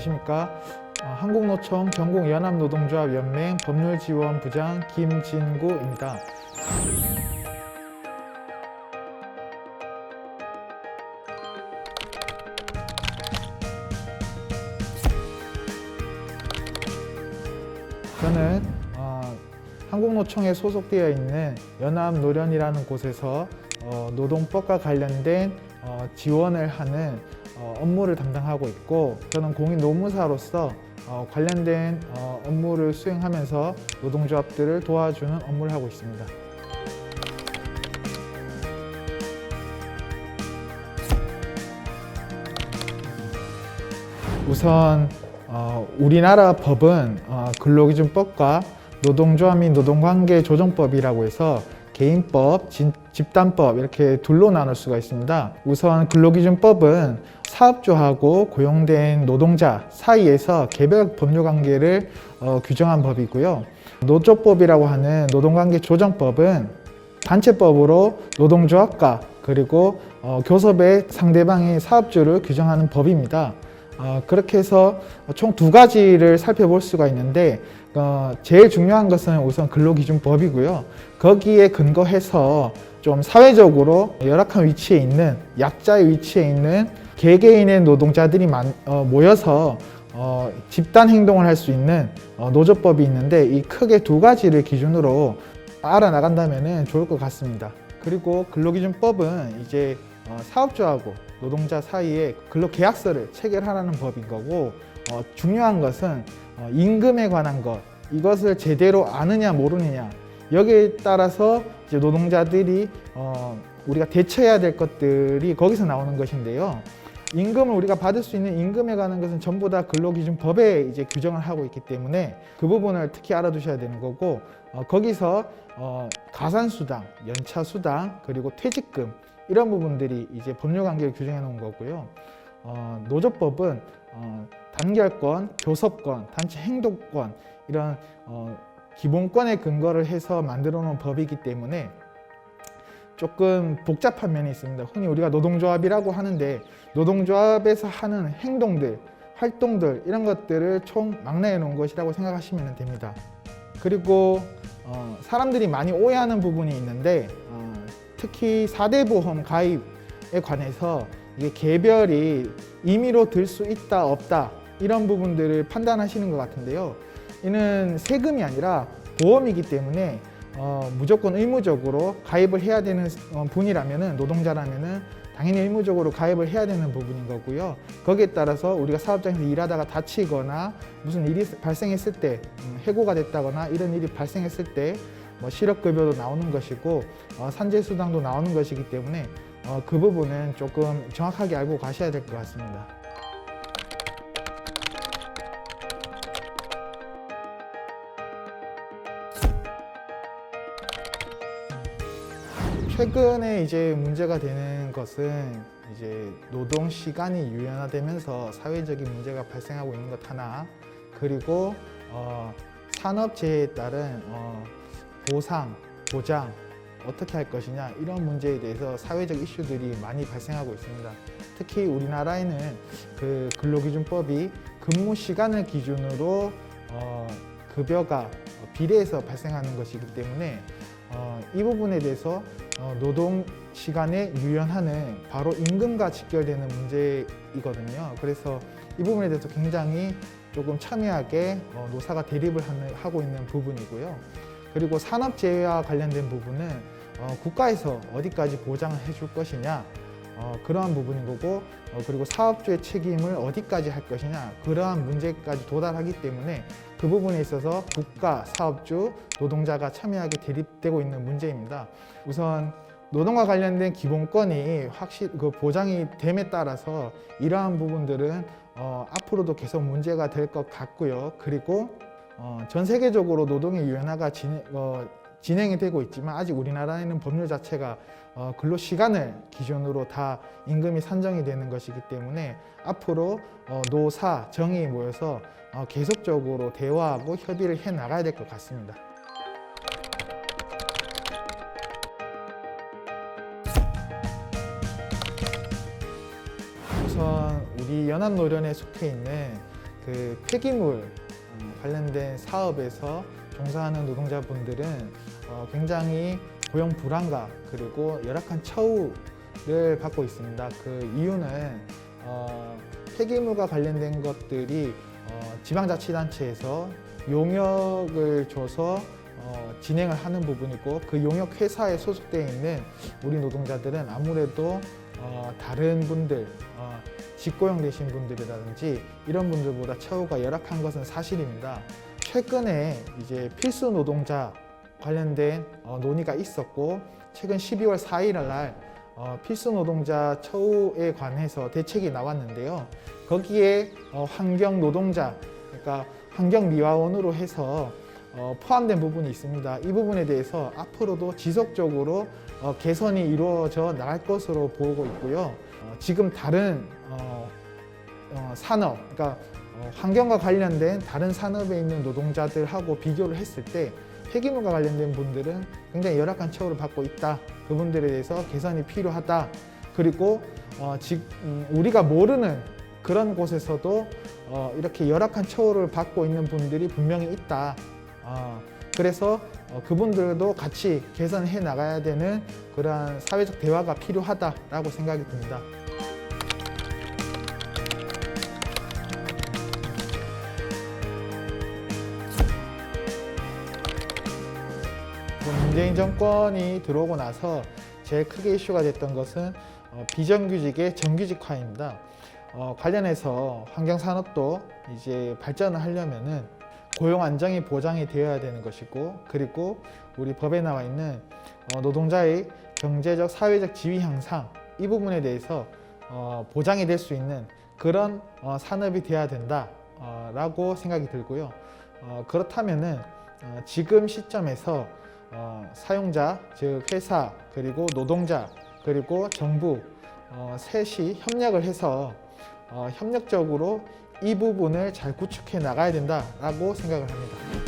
안녕하십니까. 한국노총 경북연합노동조합연맹 법률지원부장 김진구입니다. 저는 한국노총에 소속되어 있는 연합노련이라는 곳에서 노동법과 관련된 지원을 하는 업무를 담당하고 있고, 저는 공익노무사로서 관련된 업무를 수행하면서 노동조합들을 도와주는 업무를 하고 있습니다. 우선 우리나라 법은 근로기준법과 노동조합 및 노동관계조정법이라고 해서 개인법, 집단법 이렇게 둘로 나눌 수가 있습니다. 우선 근로기준법은 사업주하고 고용된 노동자 사이에서 개별 법률관계를 규정한 법이고요. 노조법이라고 하는 노동관계조정법은 단체법으로 노동조합과 그리고 교섭의 상대방의 사업주를 규정하는 법입니다. 그렇게 해서 총 두 가지를 살펴볼 수가 있는데, 제일 중요한 것은 우선 근로기준법이고요. 거기에 근거해서 좀 사회적으로 열악한 위치에 있는, 약자의 위치에 있는 개개인의 노동자들이 모여서 집단 행동을 할 수 있는 노조법이 있는데, 이 크게 두 가지를 기준으로 알아나간다면 좋을 것 같습니다. 그리고 근로기준법은 이제 사업주하고 노동자 사이에 근로계약서를 체결하라는 법인 거고, 중요한 것은 임금에 관한 것, 이것을 제대로 아느냐 모르느냐, 여기에 따라서 이제 노동자들이 우리가 대처해야 될 것들이 거기서 나오는 것인데요. 임금을 우리가 받을 수 있는 임금에 관한 것은 전부 다 근로기준법에 이제 규정을 하고 있기 때문에 그 부분을 특히 알아두셔야 되는 거고, 거기서 가산수당, 연차수당, 그리고 퇴직금 이런 부분들이 이제 법률관계를 규정해 놓은 거고요. 노조법은 단결권, 교섭권, 단체 행동권 이런 기본권에 근거를 해서 만들어 놓은 법이기 때문에 조금 복잡한 면이 있습니다. 흔히 우리가 노동조합이라고 하는데, 노동조합에서 하는 행동들, 활동들 이런 것들을 총 망라해 놓은 것이라고 생각하시면 됩니다. 그리고 사람들이 많이 오해하는 부분이 있는데, 특히 4대 보험 가입에 관해서 이게 개별이 임의로 들 수 있다 없다 이런 부분들을 판단하시는 것 같은데요. 이는 세금이 아니라 보험이기 때문에 무조건 의무적으로 가입을 해야 되는 분이라면은, 노동자라면은 당연히 의무적으로 가입을 해야 되는 부분인 거고요. 거기에 따라서 우리가 사업장에서 일하다가 다치거나 무슨 일이 발생했을 때, 해고가 됐다거나 이런 일이 발생했을 때 실업급여도 나오는 것이고 산재수당도 나오는 것이기 때문에 그 부분은 조금 정확하게 알고 가셔야 될 것 같습니다. 최근에 이제 문제가 되는 것은 이제 노동 시간이 유연화되면서 사회적인 문제가 발생하고 있는 것 하나, 그리고 산업재해에 따른 보상, 보장 어떻게 할 것이냐 이런 문제에 대해서 사회적 이슈들이 많이 발생하고 있습니다. 특히 우리나라에는 그 근로기준법이 근무 시간을 기준으로 급여가 비례해서 발생하는 것이기 때문에 이 부분에 대해서 노동 시간의 유연화는 바로 임금과 직결되는 문제이거든요. 그래서 이 부분에 대해서 굉장히 조금 첨예하게 노사가 대립을 하고 있는 부분이고요. 그리고 산업재해와 관련된 부분은 국가에서 어디까지 보장을 해줄 것이냐, 그러한 부분인 거고, 그리고 사업주의 책임을 어디까지 할 것이냐, 그러한 문제까지 도달하기 때문에 그 부분에 있어서 국가, 사업주, 노동자가 첨예하게 대립되고 있는 문제입니다. 우선 노동과 관련된 기본권이 확실히 보장이 됨에 따라서 이러한 부분들은 앞으로도 계속 문제가 될 것 같고요. 그리고 전 세계적으로 노동의 유연화가 진행이 되고 있지만, 아직 우리나라에는 법률 자체가 근로시간을 기준으로 다 임금이 산정이 되는 것이기 때문에 앞으로 노사, 정이 모여서 계속적으로 대화하고 협의를 해 나가야 될 것 같습니다. 우선 우리 연합노련에 속해 있는 그 폐기물 관련된 사업에서 종사하는 노동자분들은 굉장히 고용 불안과 그리고 열악한 처우를 받고 있습니다. 그 이유는 폐기물과 관련된 것들이 지방자치단체에서 용역을 줘서 진행을 하는 부분이고, 그 용역 회사에 소속되어 있는 우리 노동자들은 아무래도 다른 분들, 직고용 되신 분들이라든지 이런 분들보다 처우가 열악한 것은 사실입니다. 최근에 이제 필수 노동자 관련된 논의가 있었고, 최근 12월 4일 날 필수 노동자 처우에 관해서 대책이 나왔는데요. 거기에 환경 노동자, 그러니까 환경미화원으로 해서 포함된 부분이 있습니다. 이 부분에 대해서 앞으로도 지속적으로 개선이 이루어져 나갈 것으로 보고 있고요. 지금 다른 산업, 그러니까 환경과 관련된 다른 산업에 있는 노동자들하고 비교를 했을 때 폐기물과 관련된 분들은 굉장히 열악한 처우를 받고 있다. 그분들에 대해서 개선이 필요하다. 그리고 우리가 모르는 그런 곳에서도 이렇게 열악한 처우를 받고 있는 분들이 분명히 있다. 그래서 그분들도 같이 개선해 나가야 되는 그러한 사회적 대화가 필요하다라고 생각이 듭니다. 문재인 정권이 들어오고 나서 제일 크게 이슈가 됐던 것은 비정규직의 정규직화입니다. 관련해서 환경산업도 이제 발전을 하려면은 고용 안정이 보장이 되어야 되는 것이고, 그리고 우리 법에 나와 있는 노동자의 경제적, 사회적 지위 향상, 이 부분에 대해서 보장이 될 수 있는 그런 산업이 되어야 된다라고 생각이 들고요. 그렇다면은 지금 시점에서 사용자, 즉 회사, 그리고 노동자, 그리고 정부 셋이 협력을 해서 협력적으로 이 부분을 잘 구축해 나가야 된다라고 생각을 합니다.